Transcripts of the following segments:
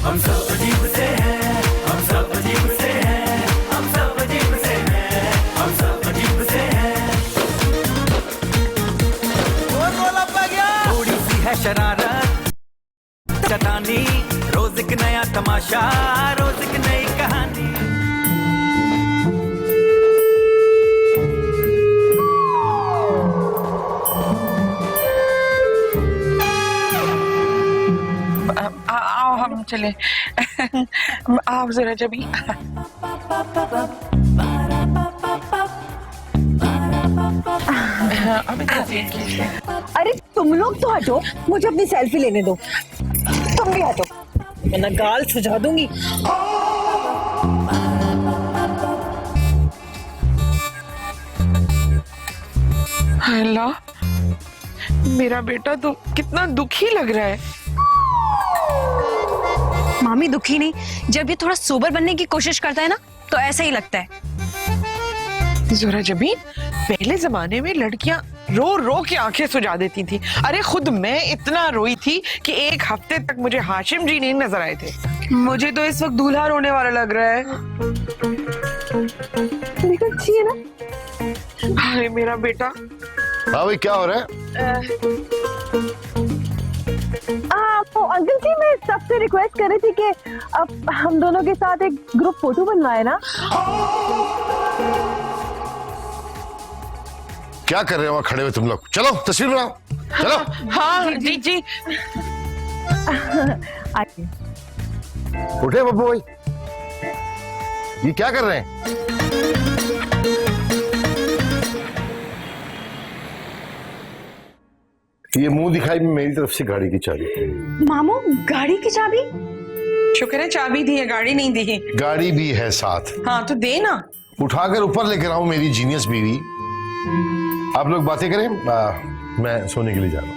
हम सब अजीब से हैं, हम सब अजीब से हैं, हम सब अजीब से हैं, हम सब अजीब से हैं। और बोला गया थोड़ी सी है शरारत चटानी, रोज एक नया तमाशा, रोज एक नई कहानी। आओ हम चले। आओ जरा जब अरे तुम लोग तो हटो, मुझे अपनी सेल्फी लेने दो। तुम भी हटो वरना गाल सुझा दूंगी। अल्लाह, मेरा बेटा तो कितना दुखी लग रहा है। मामी दुखी नहीं, जब ये थोड़ा सोबर बनने की कोशिश करता है ना तो ऐसा ही लगता है। जोरा जबीन, पहले जमाने में लड़कियां रो रो के आंखें सुझा देती थी। अरे खुद मैं इतना रोई थी कि एक हफ्ते तक मुझे हाशिम जी नहीं नजर आए थे। मुझे तो इस वक्त दूल्हा रोने वाला लग रहा है। अच्छी है ना? हाय मेरा बेटा। हाँ भाई, क्या हो रहा है? तो अंकल जी, मैं सबसे रिक्वेस्ट कर रही थी कि अब हम दोनों के साथ एक ग्रुप फोटो बनवाए ना। क्या कर रहे हो वहाँ खड़े हुए तुम लोग? चलो तस्वीर बनाओ, चलो। हाँ जी जी। आइए। उठे बब्बू भाई, ये क्या कर रहे हैं? ये मुंह दिखाई में मेरी तरफ से गाड़ी की चाबी। मामू, गाड़ी की चाबी? शुक्र है चाबी दी है, गाड़ी नहीं दी है। गाड़ी भी है साथ। हाँ तो दे ना। उठाकर ऊपर लेकर आओ मेरी जीनियस बीवी। आप लोग बातें करें, मैं सोने के लिए जा रहा हूँ।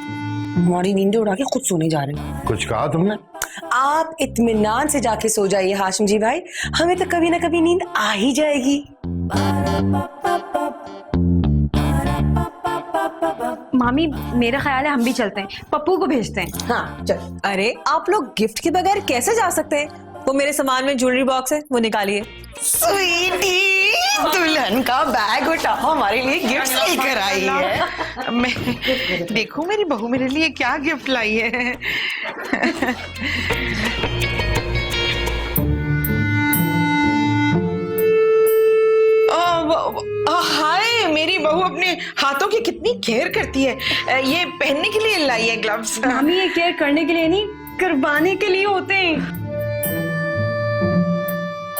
हमारी नींद उड़ा के खुद सोने जा रहे हैं। कुछ कहा तुमने? आप इत्मीनान से जाके सो जाइए हाशिम जी भाई, हमें तो कभी ना कभी नींद आ ही जाएगी। मामी, मेरा ख्याल है हम भी चलते हैं, पप्पू को भेजते हैं। हाँ चल। अरे आप लोग गिफ्ट के बगैर कैसे जा सकते हैं? वो मेरे सामान में ज्वेलरी बॉक्स है, वो निकालिए। स्वीटी, दुल्हन का बैग उठाओ, हमारे लिए गिफ्ट लेकर आई है। मैं देखो मेरी बहू मेरे लिए क्या गिफ्ट लाई है। हाय, मेरी बहू अपने हाथों की कितनी केयर करती है। ये पहनने के लिए लाई है ग्लव्स। मामी, ये केयर करने के लिए नहीं, करवाने के लिए होते हैं।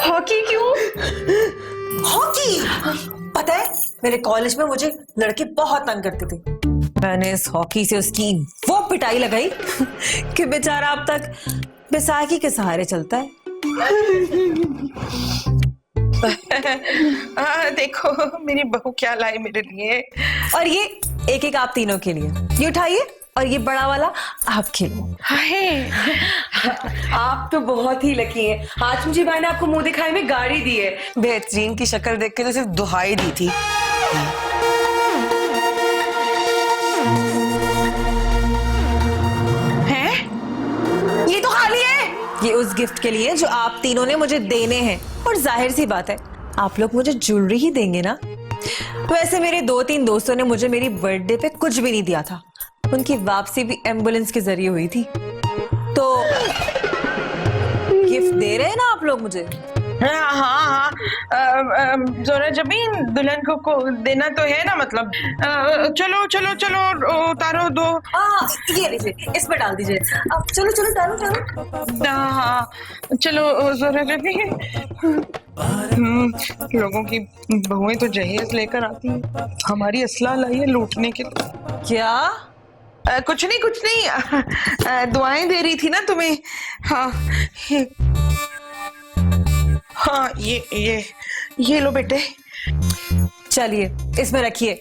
हॉकी क्यों? हॉकी? पता है मेरे कॉलेज में मुझे लड़के बहुत तंग करते थे। मैंने इस हॉकी से उसकी वो पिटाई लगाई कि बेचारा अब तक बैसाखी के सहारे चलता है। देखो मेरी बहू क्या लाई मेरे लिए। और ये एक एक आप तीनों के लिए, ये उठाइए, और ये बड़ा वाला आप खेलो। हाय, आप तो बहुत ही लकी हैं। हाशिम जी भाई ने आपको मुंह दिखाई में गाड़ी दी है। बेहतरीन की शक्ल देख के तो सिर्फ दुहाई दी थी। हैं? ये तो खाली है। ये उस गिफ्ट के लिए जो आप तीनों ने मुझे देने हैं। और जाहिर सी बात है, आप लोग मुझे ज्वेलरी ही देंगे ना। वैसे मेरे 2-3 दोस्तों ने मुझे मेरी बर्थडे पे कुछ भी नहीं दिया था। उनकी वापसी भी एम्बुलेंस के जरिए हुई थी। तो गिफ्ट दे रहे हैं ना आप लोग मुझे? हाँ हाँ हाँ, जोरा जबीन, दुल्हन को देना तो है ना, मतलब। चलो चलो चलो, उतारो दो। हाँ, ये लीजिए, इसमें डाल दीजिए। अब चलो चलो, डालो डालो। हाँ चलो जोरा जबीन। लोगों की बहुएं तो जहेज लेकर आती हैं, हमारी असला लाई है लूटने के लिए। क्या? कुछ नहीं, दुआएं दे रही थी ना तुम्हें। हाँ हाँ, ये लो बेटे। चलिए इसमें रखिए।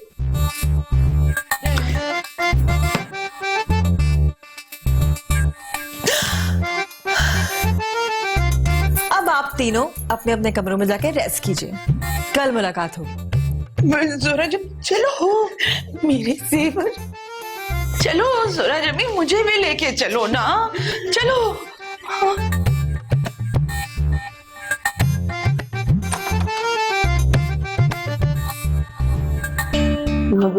अब आप तीनों अपने अपने कमरों में जाके रेस्ट कीजिए, कल मुलाकात होगी। जोरा जब, चलो मेरे सेवर, चलो जोरा जबीन, मुझे भी लेके चलो ना, चलो। हाँ।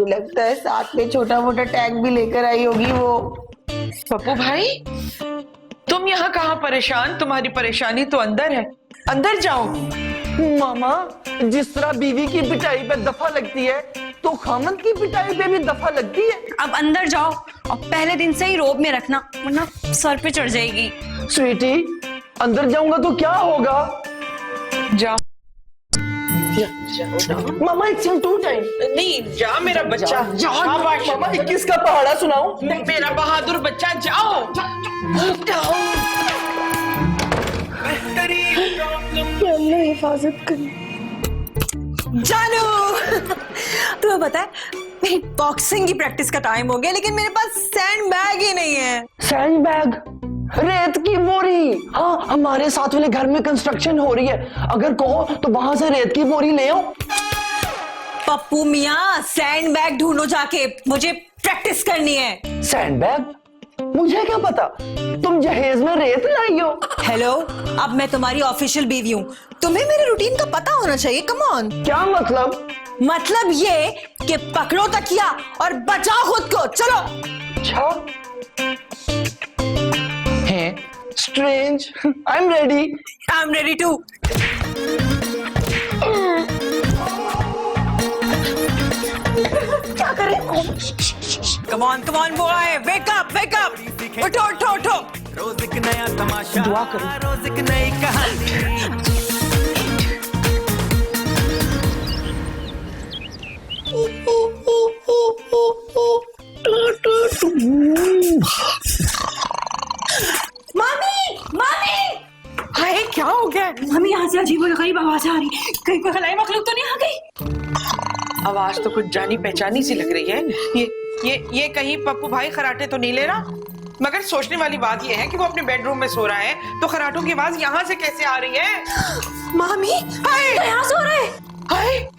मुझे लगता है साथ में छोटा मोटा टैंक भी लेकर आई होगी वो। पप्पू भाई, तुम यहाँ कहाँ परेशान? तुम्हारी परेशानी तो अंदर है, अंदर जाओ। मामा, जिस तरह बीवी की पिटाई पे दफा लगती है तो खामन की पिटाई पे भी दफा लगती है। अब अंदर जाओ और पहले दिन से ही रोब में रखना, वरना सर पे चढ़ जाएगी। स्वीटी, अंदर जाऊंगा तो क्या होगा? जाओ मामा, इट्स इन टू टाइम। नहीं, जा मेरा बच्चा, शाबाश। मामा, 21 का पहाड़ा सुनाऊं? मेरा बहादुर बच्चा, जाओ जाओ। हिफाजत कर। जानू, तुम्हें पता है मेरी बॉक्सिंग की प्रैक्टिस का टाइम हो गया, लेकिन मेरे पास सैंड बैग ही नहीं है। Sand bag? रेत की बोरी? हाँ, हमारे साथ वाले घर में कंस्ट्रक्शन हो रही है, अगर कहो तो वहां से रेत की बोरी ले आओ। पप्पू मियाँ, सैंड बैग ढूंढो जाके, मुझे प्रैक्टिस करनी है। Sand bag? मुझे क्या पता तुम जहेज में रेत लाई हो। हेलो, अब मैं तुम्हारी ऑफिशियल बीवी हूँ, तुम्हें मेरे रूटीन का पता होना चाहिए। Come on. क्या मतलब? मतलब ये कि पकड़ो तकिया और बचाओ खुद को। चलो। अच्छा है, strange. I am ready. I am ready too. क्या करें? Come on boy, wake up. उठो उठो उठो। रोज एक नया तमाशा, रोज एक नई कहानी। मामी, हाय, क्या हो गया? हमें यहाँ से अजीब गरीब आवाज आ रही, कहीं कोई खलाई मखलूक तो नहीं आ गई? आवाज तो कुछ जानी पहचानी सी लग रही है। ये कहीं पप्पू भाई खराटे तो नहीं ले रहा? मगर सोचने वाली बात यह है कि वो अपने बेडरूम में सो रहा है, तो खराटों की आवाज यहाँ से कैसे आ रही है? मामी, यहाँ सो रहे। हाय,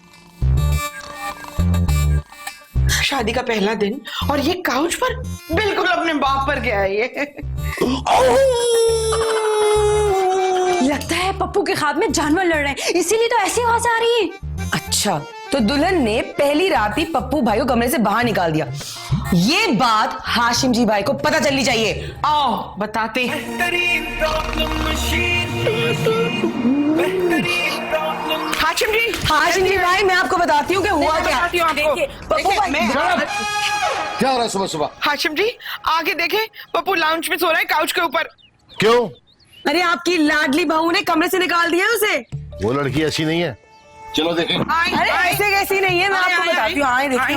शादी का पहला दिन और ये काउच पर बिल्कुल अपने बाप पर गया है ये। लगता है पप्पू के ख्वाब में जानवर लड़ रहे हैं, इसीलिए तो ऐसी आवाज आ रही है। अच्छा, तो दुल्हन ने पहली रात ही पप्पू भाई को कमरे से बाहर निकाल दिया। ये बात हाशिम जी भाई को पता चलनी चाहिए। आओ बताते हैं। हाशिम जी भाई, मैं आपको बताती हूँ कि हुआ क्या। बताती हूँ आपको। पप्पू भाई, क्या हो रहा है सुबह सुबह? हाशिम जी, आगे देखें, पप्पू लाउंज में सो रहा है काउच के ऊपर। क्यों? अरे आपकी लाडली बहू ने कमरे से निकाल दिया उसे। वो लड़की ऐसी नहीं है, चलो देखें। अरे ऐसे कैसी नहीं है, मैं आपको बताती हूँ। आए देखिए,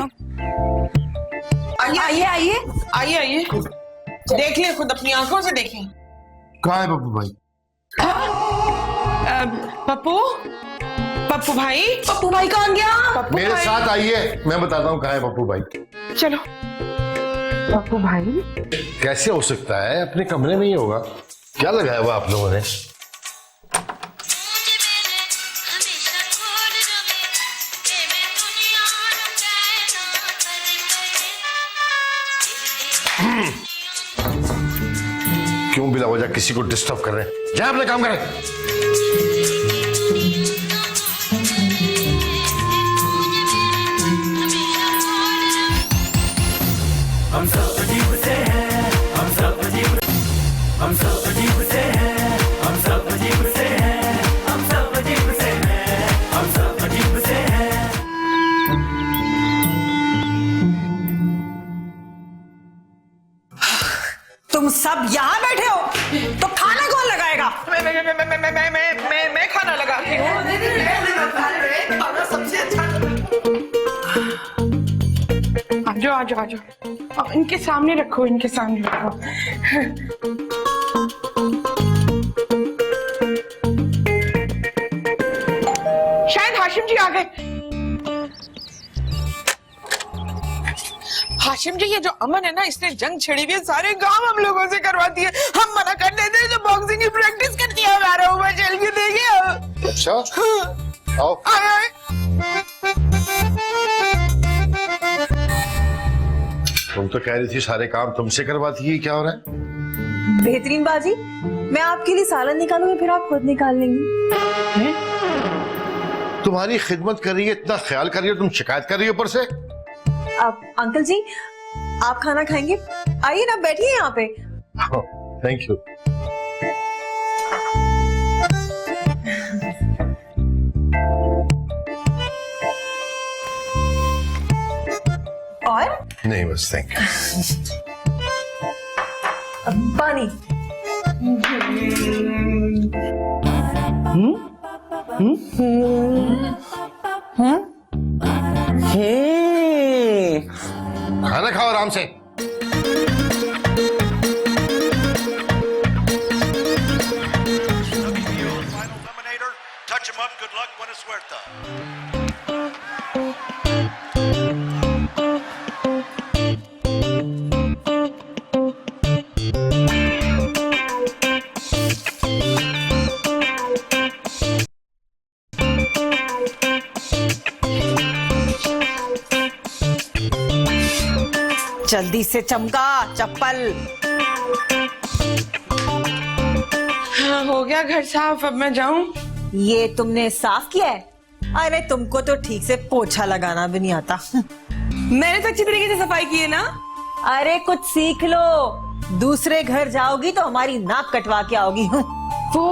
आइए, देख ले, खुद अपनी आंखों से देखें। कहाँ है पप्पू भाई? पप्पू भाई, पप्पू भाई कौन गया? मेरे साथ आइए, मैं बताता हूँ कहाँ है पप्पू भाई। चलो। पप्पू भाई कैसे हो सकता है, अपने कमरे में ही होगा। क्या लगाया हुआ आप लोगों ने? क्यों बिला वजह किसी को डिस्टर्ब कर रहे हैं? जाए अपना काम करें। हम सब अजीब से हैं, हम सब अजीब, हम सब अजीब से हैं, हम सब अजीब से हैं, हम सब अजीब से हैं, हम सब अजीब से हैं। तुम सब यहाँ बैठे हो तो खाना कौन लगाएगा? मैं खाना लगाती हूँ। खाना सबसे अच्छा। आ जाओ। इनके सामने रखो, इनके सामने रखो। शायद हाशिम जी आ गए। हाशिम जी, ये जो अमन है ना, इसने जंग छिड़ी हुई है, सारे गांव हम लोगों से करवाती है। हम मना कर देते हैं, जो बॉक्सिंग की प्रैक्टिस करती है हमारा ऊपर चल के देखिए। अच्छा, आओ। आए। तुम तो कह रही थी सारे काम तुमसे करवाती है, क्या हो रहा है? बेहतरीन बाजी, मैं आपके लिए सालन निकालूंगी, फिर आप खुद निकाल लेंगी। तुम्हारी खिदमत कर रही है, इतना ख्याल कर रही हो, तुम शिकायत कर रही हो ऊपर से। अंकल जी, आप खाना खाएंगे? आइए ना, बैठिए यहाँ पे। Thank you. और नहीं बस थैंक यू। पानी। खाना खाओ आराम से। Touch him up. Good luck. Buena suerte. जल्दी से चमका चप्पल। हाँ, हो गया घर साफ, अब मैं जाऊं? ये तुमने साफ किया है? अरे तुमको तो ठीक से पोछा लगाना भी नहीं आता। मैंने तो अच्छी तरीके से सफाई की है ना। अरे कुछ सीख लो, दूसरे घर जाओगी तो हमारी नाक कटवा के आओगी। वो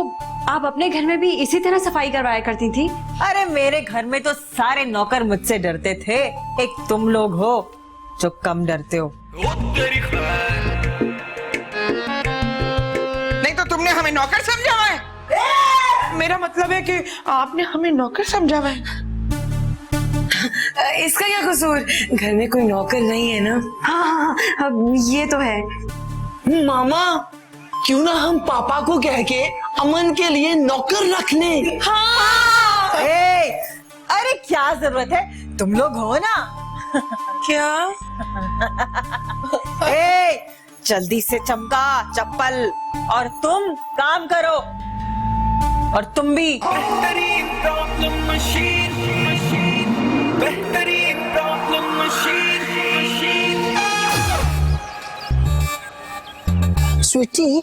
आप अपने घर में भी इसी तरह सफाई करवाया करती थी? अरे मेरे घर में तो सारे नौकर मुझसे डरते थे, एक तुम लोग हो जो कम डरते हो। नहीं तो तुमने हमें नौकर समझा हुआ है? मेरा मतलब है कि आपने हमें नौकर समझा हुआ है। इसका क्या कसूर? घर में कोई नौकर नहीं है ना। हाँ, अब ये तो है। मामा, क्यों ना हम पापा को कह के अमन के लिए नौकर रख लें? हाँ। अरे क्या जरूरत है, तुम लोग हो ना। क्या? जल्दी से चमका चप्पल, और तुम काम करो, और तुम भी। बेहतरीन प्रॉब्लम मशीन, बेहतरीन प्रॉब्लम मशीन। स्वीटी,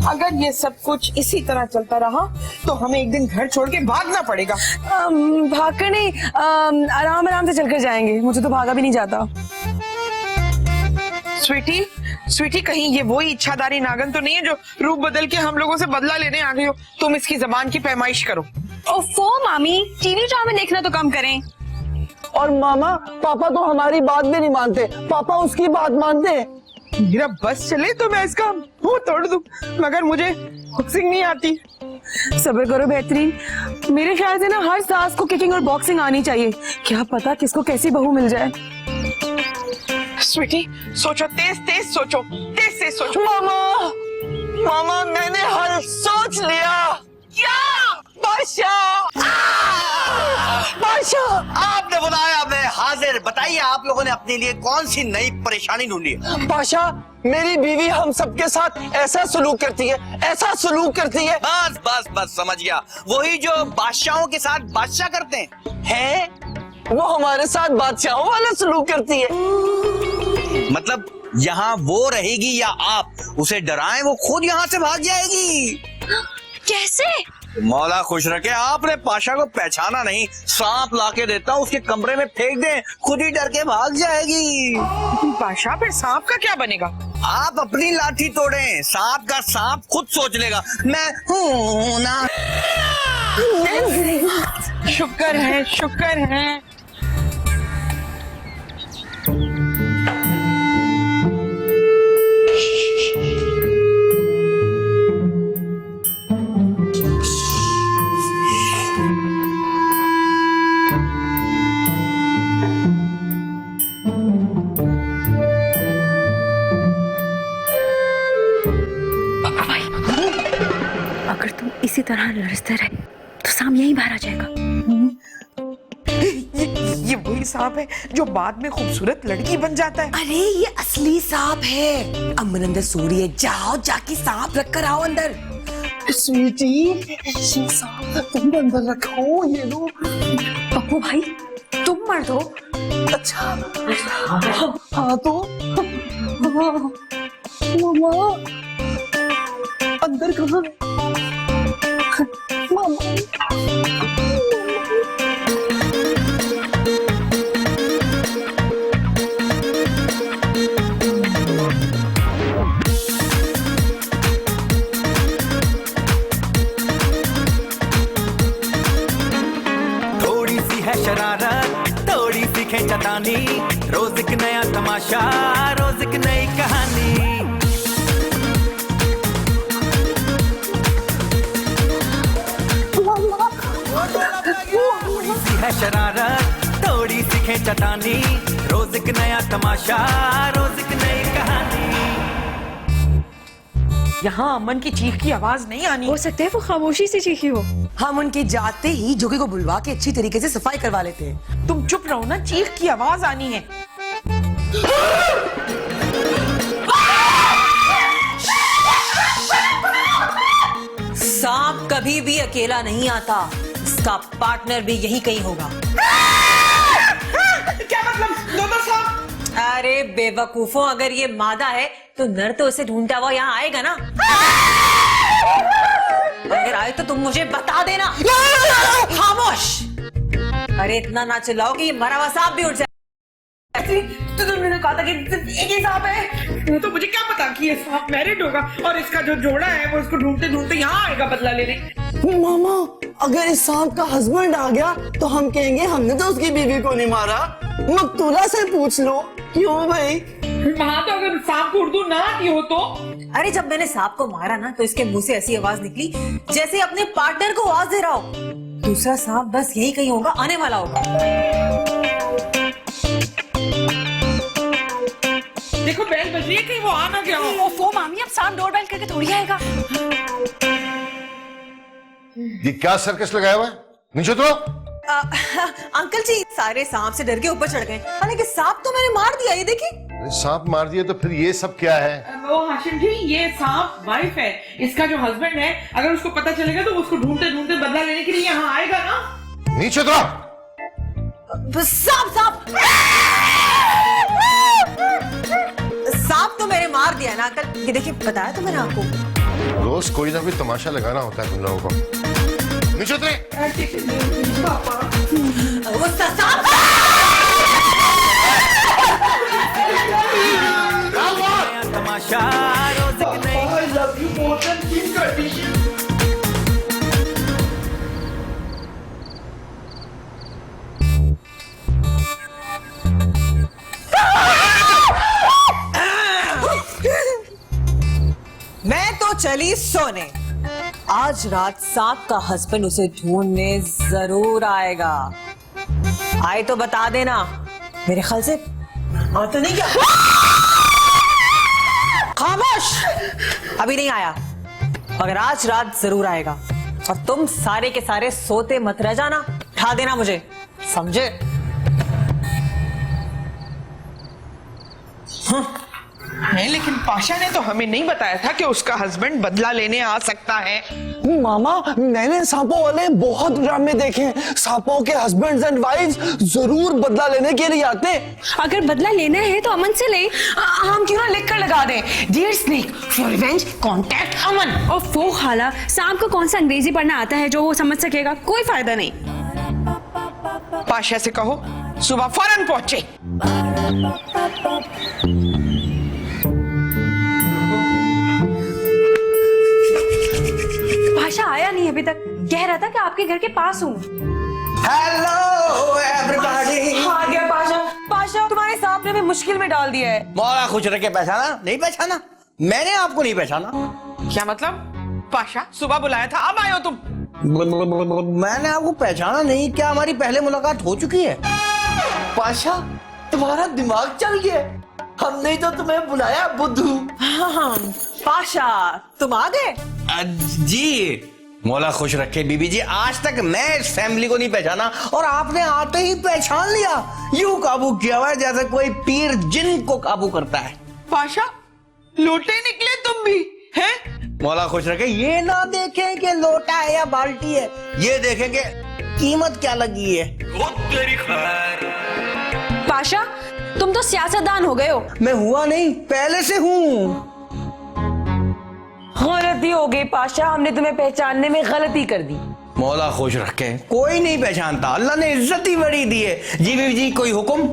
अगर ये सब कुछ इसी तरह चलता रहा तो हमें एक दिन घर छोड़ के भागना पड़ेगा। भागकर नहीं, आराम आराम से चलकर जाएंगे। मुझे तो भागा भी नहीं जाता। स्वीटी, स्वीटी, कहीं ये वही इच्छाधारी नागन तो नहीं है जो रूप बदल के हम लोगों से बदला लेने आ गई हो? तुम इसकी जबान की पैमाइश करो। ओफो मामी, टीवी ड्रामा देखना तो कम करें। और मामा, पापा तो हमारी बात भी नहीं मानते, पापा उसकी बात मानते हैं। मेरा बस चले तो मैं इसका मुंह तोड़ दूं, मगर मुझे बॉक्सिंग नहीं आती। सब्र करो बेहतरीन। मेरे ख्याल से ना हर सास को किकिंग और बॉक्सिंग आनी चाहिए। क्या पता किसको कैसी बहू मिल जाए। स्वीटी, सोचो, तेज तेज सोचो, तेज तेज सोचो। मामा, मामा, मैंने हल सोच लिया। क्या? बादशाह, बादशाह, आपने बुलाया, मैं हाजिर। बताइए आप लोगों ने अपने लिए कौन सी नई परेशानी ढूंढी है? बादशाह, मेरी बीवी हम सबके साथ ऐसा सलूक करती है, ऐसा सलूक करती है। बस बस बस, समझ गया। वही जो बादशाहों के साथ बादशाह करते हैं। है, वो हमारे साथ बादशाहों वाला सलूक करती है। मतलब यहाँ वो रहेगी या आप उसे डराएं, वो खुद यहाँ से भाग जाएगी। कैसे? मौला खुश रखे, आपने पाशा को पहचाना नहीं। सांप लाके देता हूँ, उसके कमरे में फेंक दे, खुद ही डर के भाग जाएगी। बादशाह, फिर सांप का क्या बनेगा? आप अपनी लाठी तोड़ें, सांप का सांप खुद सोच लेगा मैं हूं ना। शुक्र है, शुक्र है। अगर तुम इसी तरह लड़ते रहे तो सांप यहीं बाहर आ जाएगा। ये वही सांप है जो बाद में खूबसूरत लड़की बन जाता है। अरे ये असली सांप है। अमन अंदर सो रही है, जाओ जाके सांप रख कर आओ अंदर। स्वीटी, ये सांप तुम अंदर रखो, ये लो। पप्पू भाई, तुम मर्द हो। अच्छा, हाँ तो मामा, अंदर कहाँ है? मामा, चटानी, रोज एक नया तमाशा, रोज एक नई कहानी। थोड़ी सी है शरारत, थोड़ी सी है चटानी, रोज एक नया तमाशा, रोज एक नई कहानी। यहाँ अमन की चीख की आवाज नहीं आनी। हो सकता है वो खामोशी से चीखी हो। हम उनके जाते ही जोगी को बुलवा के अच्छी तरीके से सफाई करवा लेते हैं। तुम चुप रहो ना, चीख की आवाज आनी है। सांप कभी भी अकेला नहीं आता, इसका पार्टनर भी यही कहीं होगा। क्या मतलब? दोनों सांप? अरे बेवकूफों, अगर ये मादा है तो नर तो उसे ढूंढता हुआ यहाँ आएगा ना। अगर आए तो तुम मुझे बता देना। खामोश। अरे इतना ना चिल्लाओ कि ये मरा हुआ सांप भी उठ जाए। तो तुमने कहा था कि सिर्फ एक ही सांप है। तो मुझे क्या पता कि ये सांप मैरिड होगा और इसका जो जोड़ा है वो इसको ढूंढते ढूंढते यहाँ आएगा बदला लेने। मामा, अगर इस सांप का हस्बैंड आ गया तो हम कहेंगे हमने तो उसकी बीवी को नहीं मारा। मकतूला से पूछ लो। क्यों भाई? वहाँ तो अगर सांप को उर्दू ना आती हो तो। अरे जब मैंने सांप को मारा ना तो इसके मुंह से ऐसी आवाज निकली जैसे अपने पार्टनर को आवाज दे रहा हो। दूसरा सांप बस यही कहीं होगा, आने वाला होगा। देखो बेल बज रही है, कहीं वो आ ना गया हो। ओफो मामी, अब सांप डोर बेल करके थोड़ी आएगा। ये क्या सर्कस लगाया हुआ है? नीचे उतरो। अंकल जी सारे सांप से डर के ऊपर चढ़ गए, हालांकि सांप तो मैंने मार दिया। ये देखिए। सांप मार दिया तो फिर ये सब क्या है? वो हाशिम जी, ये सांप वाइफ है, इसका जो हस्बैंड है। अगर उसको पता चलेगा तो उसको ढूंढते ढूंढते बदला लेने के लिए यहाँ आएगा ना। नीचे उतरो। सांप सांप सांप तो मैंने मार दिया ना अंकल। ये देखिए, बताया तो मैंने आपको। रोज कोई ना कोई तमाशा लगाना होता है तुम लोगों को। नीचे उतरे। वो सांप तमाशा, रोज एक नई। मैं तो चली सोने। आज रात सांप का हस्बैंड उसे ढूंढने जरूर आएगा। आए तो बता देना। मेरे ख्याल से आ तो नहीं क्या? खामोश। अभी नहीं आया, मगर आज रात जरूर आएगा। और तुम सारे के सारे सोते मत रह जाना, उठा देना मुझे, समझे? है, लेकिन पाशा ने तो हमें नहीं बताया था कि उसका हस्बैंड बदला लेने आ सकता है। मामा, मैंने सांपों वाले बहुत ड्रामे देखे हैं। सांपों के हस्बैंड्स एंड वाइफ्स जरूर बदला लेने के लिए आते हैं। अगर बदला लेना है तो अमन से ले। हम क्यों ना लिख कर लगा दें, dear snake, for revenge contact Aman. ओफो खाला, सांप को कौन सा अंग्रेजी पढ़ना आता है जो वो समझ सकेगा? कोई फायदा नहीं। पाशा से कहो सुबह फौरन पहुंचे। पाशा आया नहीं अभी तक, कह रहा था कि आपके घर के पास हूँ। Hello everybody. आ गया पाशा। पाशा, तुम्हारे सांप ने भी मुश्किल में डाल दिया है। मौला खुश रखे। पहचाना नहीं? पहचाना? मैंने आपको नहीं पहचाना। क्या मतलब? पाशा सुबह बुलाया था, अब आए हो तुम? मैंने आपको पहचाना नहीं। क्या हमारी पहले मुलाकात हो चुकी है? पाशा, तुम्हारा दिमाग चल गया। हमने तो तुम्हें बुलाया बुद्धू। हाँ, पाशा तुम आ गए? जी मौला खुश रखे बीबी जी। आज तक मैं इस फैमिली को नहीं पहचाना और आपने आते ही पहचान लिया। यूं काबू किया हुआ है जैसे कोई पीर जिन को काबू करता है। पाशा, लोटे निकले तुम भी हैं? मौला खुश रखे, ये ना देखें कि लोटा है या बाल्टी है, ये देखें कि कीमत क्या लगी है। तेरी खैर। पाशा, तुम तो सियासतदान हो गए हो। मैं हुआ नहीं, पहले से हूँ। गलती हो गई पाशा, हमने तुम्हें पहचानने में गलती कर दी। मौला खुश रखे, कोई नहीं पहचानता, अल्लाह ने इज्जत ही बड़ी दी है। जी बीबी जी, कोई हुक्म?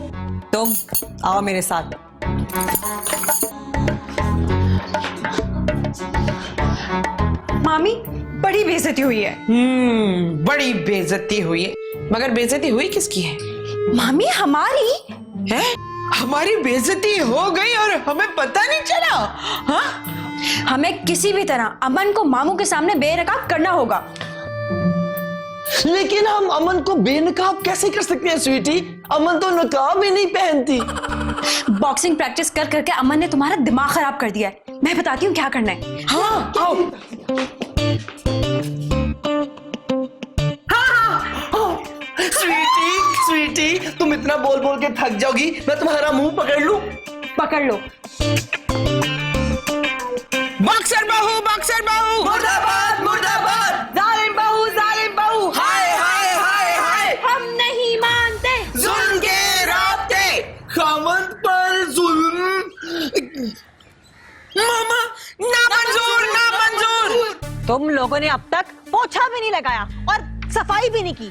तुम आओ मेरे साथ। मामी, बड़ी बेइज्जती हुई है। बड़ी बेइज्जती हुई है। मगर बेइज्जती हुई किसकी है? मामी हमारी। हैं? हमारी बेइज्जती हो गई और हमें पता नहीं चला। हाँ? हमें किसी भी तरह अमन को मामू के सामने बेनकाब करना होगा। लेकिन हम अमन को बेनकाब कैसे कर सकते हैं स्वीटी? अमन तो नकाब ही नहीं पहनती। बॉक्सिंग प्रैक्टिस कर करके अमन ने तुम्हारा दिमाग खराब कर दिया है। मैं बताती हूँ क्या करना है। हाँ, आओ। स्वीटी तुम इतना बोल बोल के थक जाओगी, मैं तुम्हारा मुंह पकड़ लूं? पकड़ लो। बॉक्सर बहू मुर्दाबाद मुर्दाबाद, जालिम बहू, हाय हाय हाय हाय, हम नहीं मानते जुल्म के रास्ते, खामद पर जुल्म। मामा, ना मंजूर। तुम लोगों ने अब तक पोछा भी नहीं लगाया और सफाई भी नहीं की।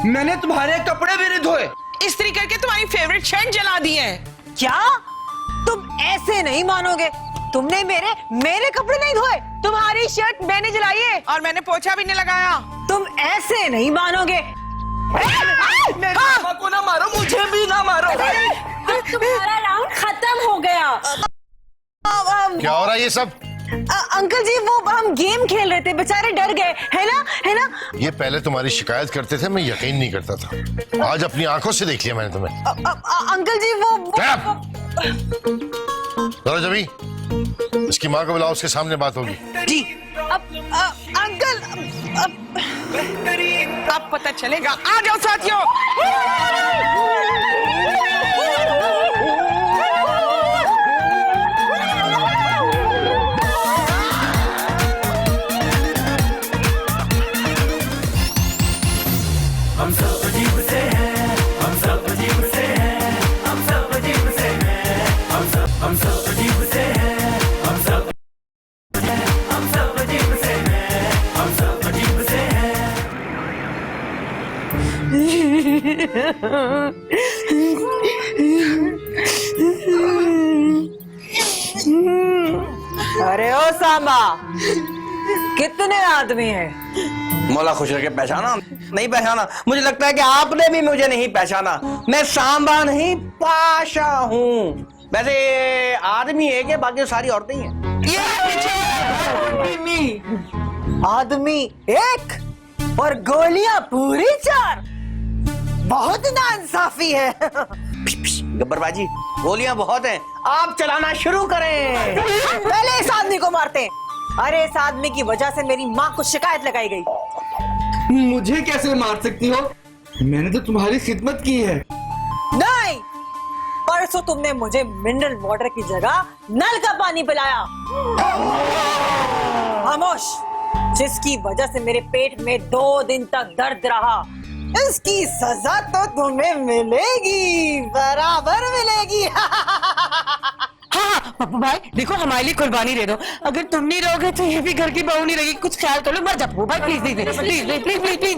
मैंने तुम्हारे कपड़े भी नहीं धोए। इस्त्री करके तुम्हारी फेवरेट शर्ट जला दी है। क्या? तुम ऐसे नहीं मानोगे। तुमने मेरे कपड़े नहीं धोए, तुम्हारी शर्ट मैंने जलाई है और मैंने पोछा भी नहीं लगाया। तुम ऐसे नहीं मानोगे। मेरे मामा को ना मारो, मुझे भी ना मारो। तुम्हारा राउंड खत्म हो गया। क्या हो रहा है ये सब? अंकल जी वो हम गेम खेल रहे थे, बेचारे डर गए, है ना? ये पहले तुम्हारी शिकायत करते थे, मैं यकीन नहीं करता था। आज अपनी आंखों से देख लिया मैंने तुम्हें। अंकल जी वो जरा जबी, इसकी माँ को बुलाओ, उसके सामने बात होगी। जी। अंकल अब पता चलेगा। आ जाओ साथियों। हम सब अजीब से हैं, हम सब अजीब से हैं, हम सब अजीब से हैं, हम सब अजीब से हैं, हम सब अजीब से हैं, हम सब अजीब से हैं। अरे ओ सांबा, कितने आदमी हैं? मौला खुश रखे। पहचाना? नहीं पहचाना? मुझे लगता है कि आपने भी मुझे नहीं पहचाना। मैं सांबा नहीं, पाशा हूँ। वैसे आदमी एक है, बाकी सारी औरतें ही हैं। आदमी एक और गोलियां पूरी 4। बहुत नाइंसाफी है। गब्बरबाजी, गोलियां बहुत हैं, आप चलाना शुरू करें। पहले इस आदमी को मारते हैं। अरे इस आदमी की वजह से मेरी माँ को शिकायत लगाई गई। मुझे कैसे मार सकती हो? मैंने तो तुम्हारी खिदमत की है। नहीं, परसों तुमने मुझे मिनरल वाटर की जगह नल का पानी पिलाया। खामोश, जिसकी वजह से मेरे पेट में 2 दिन तक दर्द रहा। इसकी सजा तो तुम्हें मिलेगी, बराबर मिलेगी। हाँ पप्पू भाई देखो, हमारे लिए कुर्बानी दे दो। अगर तुम नहीं रहोगे तो ये भी घर की बहू नहीं रहेगी। कुछ ख्याल कर लो, मर जाओ भाई, please please please please please please please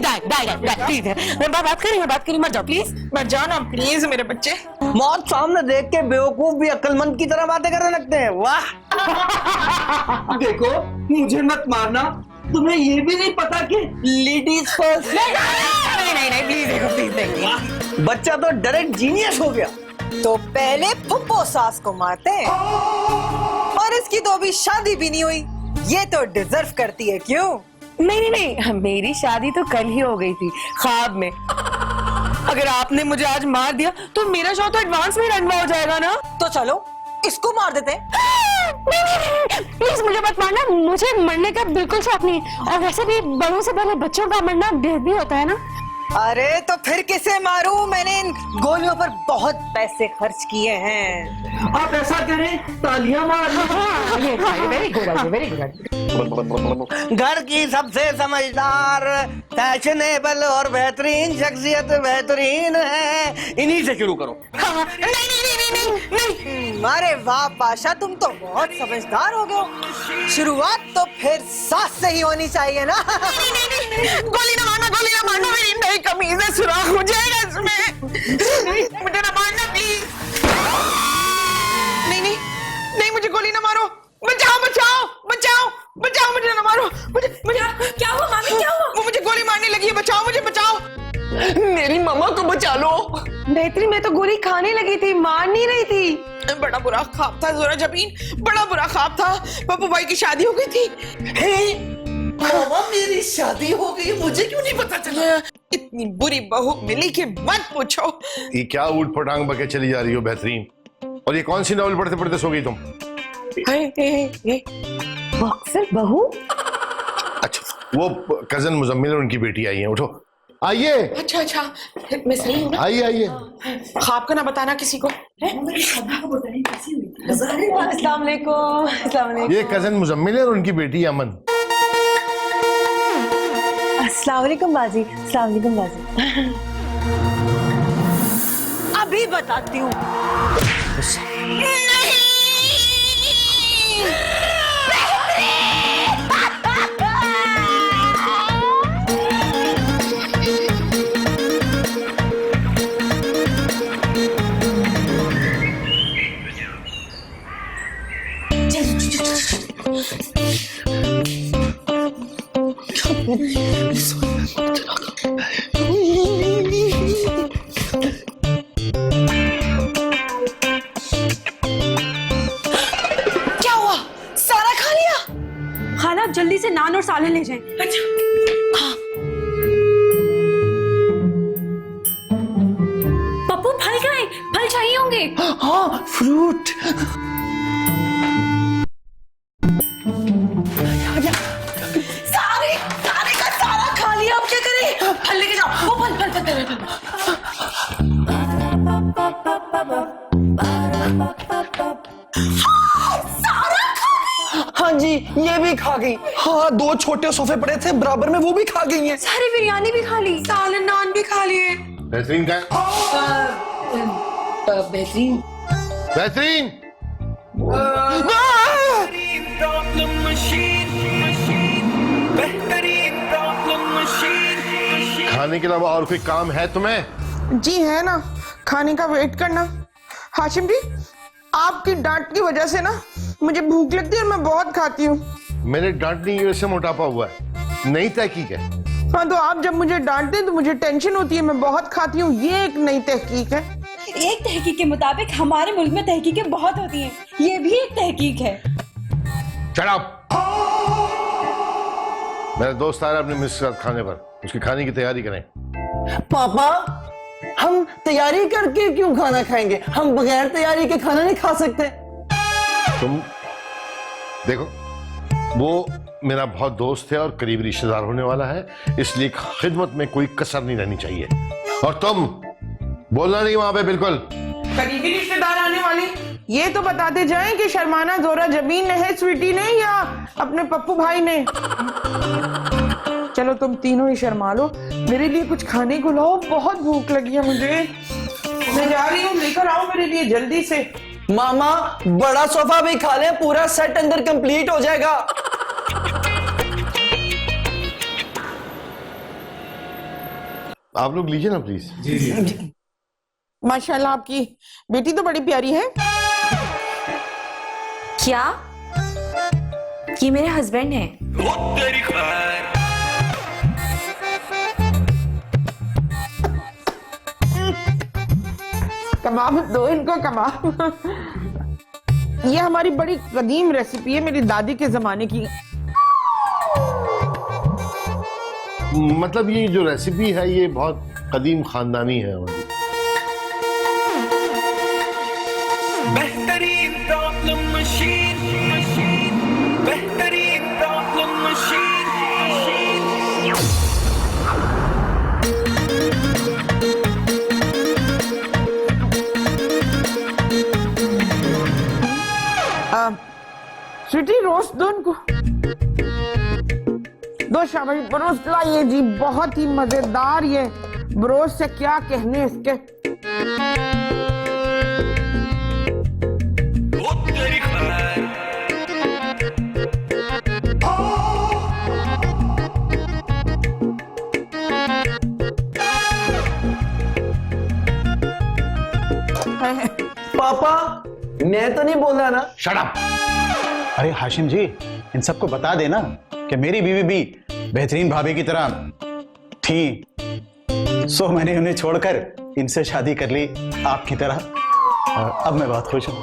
please. मैं बात करी, मर जाओ प्लीज, मर जाओ ना प्लीज मेरे बच्चे। मौत सामने देख के बेवकूफ भी अक्लमंद की तरह बातें करने लगते हैं। वाह। देखो, मुझे मत मारना। तुम्हें ये भी नहीं पता कि लेडीज फर्स्ट। नहीं प्लीज देखो, प्लीज देखो। बच्चा तो डायरेक्ट जीनियस हो गया। तो पहले फुप्पो सास को मारते हैं, और इसकी तो अभी शादी भी नहीं हुई। ये तो डिजर्व करती है, क्यों? नहीं, मेरी शादी तो कल ही हो गई थी, ख्वाब में। अगर आपने मुझे आज मार दिया तो मेरा शो तो एडवांस में रनवा हो जाएगा ना। तो चलो इसको मार देते हैं। प्लीज मुझे मत मारना, मुझे मरने का बिल्कुल शौक नहीं। और वैसे भी बड़ों से पहले बच्चों का मरना बेहद होता है ना। अरे तो फिर किसे मारूं? मैंने इन गोलियों पर बहुत पैसे खर्च किए हैं। आप ऐसा करें, तालियां मार लो। Very good. घर की सबसे समझदार, फैशनेबल और बेहतरीन शख्सियत बेहतरीन है। इन्हीं से शुरू करो। अरे वाह पाशा, तुम तो बहुत समझदार हो गए। शुरुआत तो फिर सास से ही होनी चाहिए ना। गोली ना मारना, मेरी नई कमीज है, सुराख हो जाएगा इसमें। मुझे ना मारना प्लीज। नहीं, मुझे गोली ना मारो। बचाओ, मुझे ना मारो। मुझे क्या हुआ मामी, क्या हुआ? वो मुझे गोली मारने लगी है, बचाओ मुझे, बचाओ। मेरी मामा को बचा लो। बेहतरीन, मैं तो गोली खाने लगी थी, मार नहीं रही थी। बड़ा बुरा ख्वाब था जोरा जबीन, बड़ा बुरा ख्वाब था। पप्पू भाई की शादी हो गई थी। मामा मेरी शादी हो गई, मुझे क्यों नहीं पता चला? इतनी बुरी बहू मिली कि मत पूछो। ये क्या ऊट पटांग बके चली जा रही हो बेहतरीन? और ये कौन सी नॉवल पढ़ते पढ़ते सो गई तुम? बॉक्सर बहू? अच्छा, वो कजन मुजम्मिल और उनकी बेटी आई है। उठो, आइए। अच्छा अच्छा, मैं सही हूँ ना? आइए आइए। ख्वाब का ना बताना किसी को। अस्सलाम वालेकुम। ये कजन मुजम्मिल है और उनकी बेटी अमन। अस्सलाम वालेकुम बाजी। अस्सलाम वालेकुम बाजी। अभी बताती हूँ। क्या हुआ? सारा खा लिया? खाना जल्दी से नान और सालन ले जाएं। अच्छा हाँ। पप्पू फल खाएं, फल चाहिए होंगे। हाँ, फ्रूट। सारे का सारा खा लिया, अब क्या करें? फल लेके जाओ। वो फल हाँ जी, ये भी खा गई। हाँ, 2 छोटे सोफे पड़े थे बराबर में, वो भी खा गई हैं। सारी बिरयानी भी खा ली, सालन नान भी खा लिए। बेहतरीन का बेहतरीन बेहतरीन। प्रॉब्लम मशीन, बेहतरीन प्रॉब्लम मशीन। खाने के अलावा और कोई काम है तुम्हें? जी है ना, खाने का वेट करना। हाशिम जी, आपकी डांट की वजह से ना मुझे भूख लगती है और मैं बहुत खाती हूँ। मेरे डांटने की वजह से मोटापा हुआ है, नई तहकीक है। हाँ, तो आप जब मुझे डांटते हैं तो मुझे टेंशन होती है, मैं बहुत खाती हूँ। ये एक नई तहकीक है। एक तहकीक के मुताबिक हमारे मुल्क में तहकीकें बहुत होती हैं, ये भी एक तहकीक है। Shut up! मेरा दोस्त आ रहा है अपने मिस के साथ खाने पर, उसकी खाने की तैयारी करें। पापा, हम तैयारी करके क्यों खाना खाएंगे? हम बगैर तैयारी के खाना नहीं खा सकते। तुम देखो, वो मेरा बहुत दोस्त है और करीबी रिश्तेदार होने वाला है, इसलिए खिदमत में कोई कसर नहीं रहनी चाहिए। और तुम बोलना नहीं वहां पे बिल्कुल। करीबी रिश्तेदार आने वाले, ये तो बताते जाएं कि शर्माना जोरा जबीन ने है, स्वीटी ने, या अपने पप्पू भाई ने। चलो तुम तीनों ही शर्मा लो, मेरे लिए कुछ खाने को लाओ, बहुत भूख लगी है मुझे। मैं जा रही हूँ, लेकर आओ मेरे लिए जल्दी से। मामा, बड़ा सोफा भी खा ले, पूरा सेट अंदर कंप्लीट हो जाएगा। आप लोग लीजिए ना प्लीज। माशाल्लाह, आपकी बेटी तो बड़ी प्यारी है। क्या? ये मेरे हस्बैंड है। कबाब दो इनको, कबाब। ये हमारी बड़ी कदीम रेसिपी है, मेरी दादी के जमाने की। मतलब ये जो रेसिपी है ये बहुत कदीम खानदानी है हमारी। बेहतरीन प्रॉब्लम मशीन, बेहतरीन प्रॉब्लम मशीन। स्वीटी, रोस्ट दो इनको, दो शाबाश। ब्रोस्ट लाइए जी, बहुत ही मजेदार। ये ब्रोस्ट से क्या कहने इसके। पापा, मैं तो नहीं बोल रहा ना। Shut up! अरे हाशिम जी, इन सबको बता देना कि मेरी बीवी भी बेहतरीन भाभी की तरह थी। सो मैंने उन्हें छोड़कर इनसे शादी कर ली आपकी तरह, और अब मैं बहुत खुश हूँ।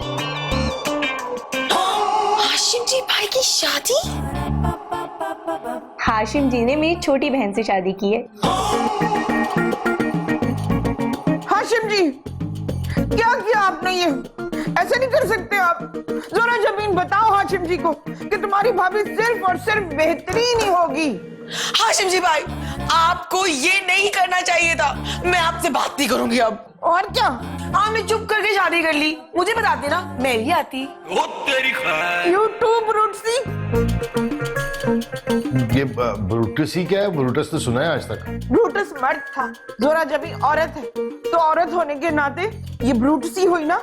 हाशिम जी भाई की शादी? हाशिम जी ने मेरी छोटी बहन से शादी की है। हाशिम जी, क्या किया आपने ये? ऐसे नहीं कर सकते आप। जोरा जबीन बताओ हाशिम जी को कि तुम्हारी भाभी सिर्फ और सिर्फ बेहतरीन ही होगी। हाशिम जी भाई, आपको ये नहीं करना चाहिए था। मैं आपसे बात नहीं करूंगी अब। और क्या? आपने चुप करके शादी कर ली। मुझे बताते ना, मैं भी आती। यूट्यूब रूटसी। ये ब्रूटस ही क्या है? ब्रूटस तो सुना है आज तक। ब्रूटस मर्द था, जोरा जबी औरत है, तो औरत होने के नाते ये ब्रूटसी हुई ना।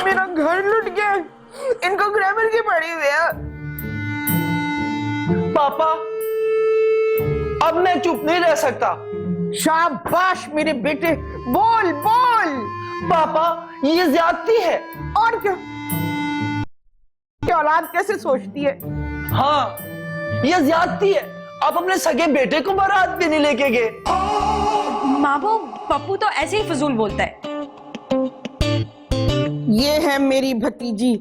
मेरा घर लुट गया, इनको ग्रामर की पड़ी हुई है। पापा, अब मैं चुप नहीं रह सकता। शाबाश मेरे बेटे, बोल बोल। पापा, ये ज्यादती है। और क्या? ये औलाद कैसे सोचती है? हाँ, ये ज्यादती है। आप अपने सगे बेटे को बारात भी नहीं लेके गए। मामू, पप्पू तो ऐसे ही फजूल बोलता है। ये है मेरी भतीजी।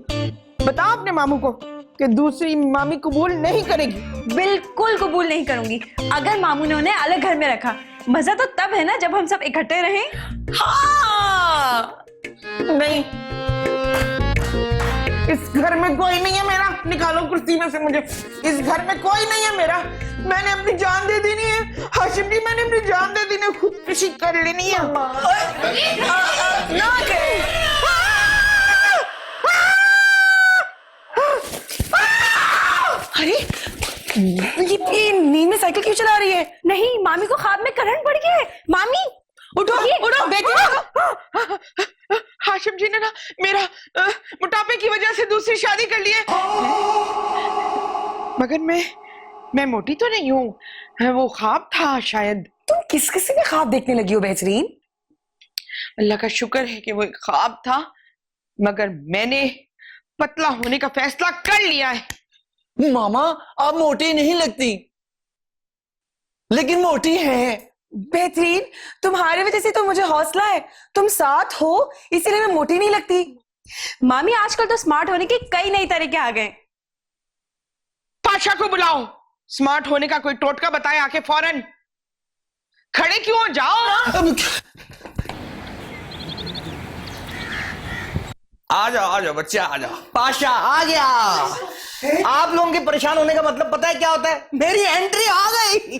बताओ अपने मामू को कि दूसरी मामी कबूल नहीं करेगी। बिल्कुल कबूल नहीं करूंगी। अगर मामू ने उन्हें अलग घर में रखा, मजा तो तब है ना जब हम सब इकट्ठे रहें। हाँ। नहीं, इस घर में कोई नहीं है मेरा। निकालो कुर्सी में से मुझे। इस घर में कोई नहीं है मेरा। मैंने अपनी जान दे देनी है हाशिम जी, मैंने अपनी जान दे देनी है, खुदकुशी कर लेनी है। ना करें। अरे ये नींद में साइकिल क्यों चला रही है? नहीं, मामी को ख्वाब में करंट पड़ गया है। मामी उठो उठो, बेटी। हाशिम जी ने ना मेरा मोटापे की वजह से दूसरी शादी कर ली है। मगर मैं मोटी तो नहीं हूँ, वो ख्वाब था शायद। तुम किस किसी के ख्वाब देखने लगी हो बेहतरीन? अल्लाह का शुक्र है कि वो एक ख्वाब था, मगर मैंने पतला होने का फैसला कर लिया है। मामा, आप मोटी नहीं लगती, लेकिन मोटी हैं। बेहतरीन, तुम्हारे वजह से तो मुझे हौसला है। तुम साथ हो, इसीलिए मैं मोटी नहीं लगती। मामी, आजकल तो स्मार्ट होने के कई नए तरीके आ गए। पाशा को बुलाओ, स्मार्ट होने का कोई टोटका बताए आके फौरन। खड़े क्यों हो? जाओ। आ जाओ बच्चे, आ जाओ। पाशा आ गया। आप लोगों के परेशान होने का मतलब पता है क्या होता है? मेरी एंट्री आ गई।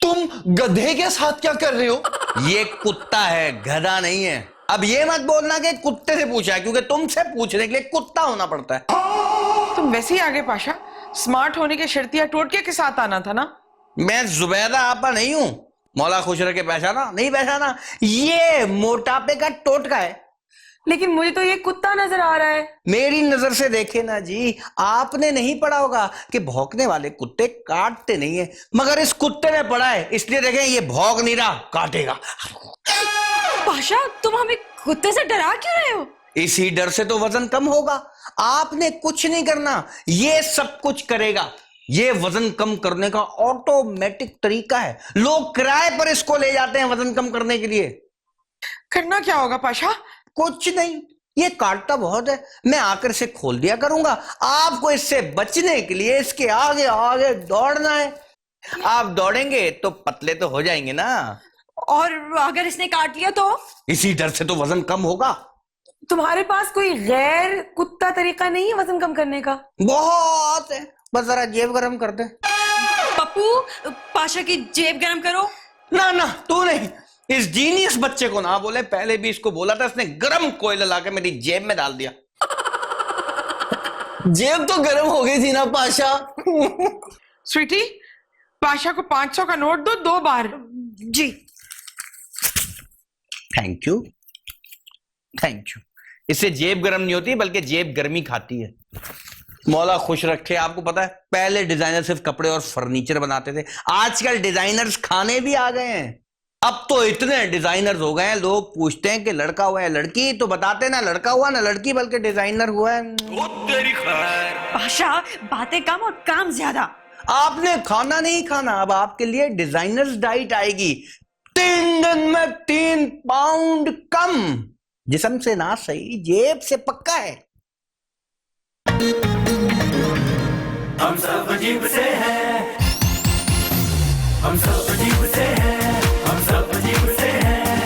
तुम गधे के साथ क्या कर रहे हो? ये कुत्ता है, गधा नहीं है। अब ये मत बोलना कि कुत्ते से पूछा है, क्योंकि तुमसे पूछने के लिए कुत्ता होना पड़ता है। तुम वैसे ही आगे पाशा, स्मार्ट होने के शर्तिया टोटके के साथ आना था ना। मैं जुबैदा आपा नहीं हूं। मौला खुश रखे पहचाना नहीं पहचाना? ये मोटापे का टोटका है। लेकिन मुझे तो ये कुत्ता नजर आ रहा है। मेरी नजर से देखे ना जी, आपने नहीं पढ़ा होगा कि भौंकने वाले कुत्ते काटते नहीं है, मगर इस कुत्ते ने पढ़ा है, इसलिए देखें ये भौंक नहीं रहा, काटेगा। पाशा, तुम हमें कुत्ते से डरा क्यों रहे हो? इसी डर से तो वजन कम होगा। आपने कुछ नहीं करना, ये सब कुछ करेगा। ये वजन कम करने का ऑटोमेटिक तरीका है। लोग किराए पर इसको ले जाते हैं वजन कम करने के लिए। करना क्या होगा पाशा? कुछ नहीं, ये काटता बहुत है, मैं आकर से खोल दिया करूंगा। आपको इससे बचने के लिए इसके आगे आगे दौड़ना है। आप दौड़ेंगे तो पतले तो हो जाएंगे ना। और अगर इसने काट लिया तो? इसी डर से तो वजन कम होगा। तुम्हारे पास कोई गैर कुत्ता तरीका नहीं है वजन कम करने का? बहुत है, बस जरा जेब गरम कर दे। पप्पू, पाशा की जेब गरम करो। ना तू नहीं, इस जीनियस बच्चे को ना बोले। पहले भी इसको बोला था, इसने गरम कोयला लाके मेरी जेब में डाल दिया। जेब तो गरम हो गई थी ना पाशा। स्वीटी, पाशा को 500 का नोट दो 2 बार। जी। Thank you. इससे जेब गरम नहीं होती, बल्कि जेब गर्मी खाती है। मौला खुश रखे। आपको पता है, पहले डिजाइनर सिर्फ कपड़े और फर्नीचर बनाते थे, आजकल डिजाइनर्स खाने भी आ गए हैं। अब तो इतने डिजाइनर्स हो गए हैं, लोग पूछते हैं कि लड़का हुआ है लड़की, तो बताते ना लड़का हुआ ना लड़की, बल्कि डिजाइनर हुआ है। पाशा, बातें कम और काम ज्यादा। आपने खाना नहीं खाना, अब आपके लिए डिजाइनर्स डाइट आएगी। 3 दिन में 3 पाउंड कम, जिस्म से ना सही जेब से पक्का है। हम सब अजीब से हैं, हम सब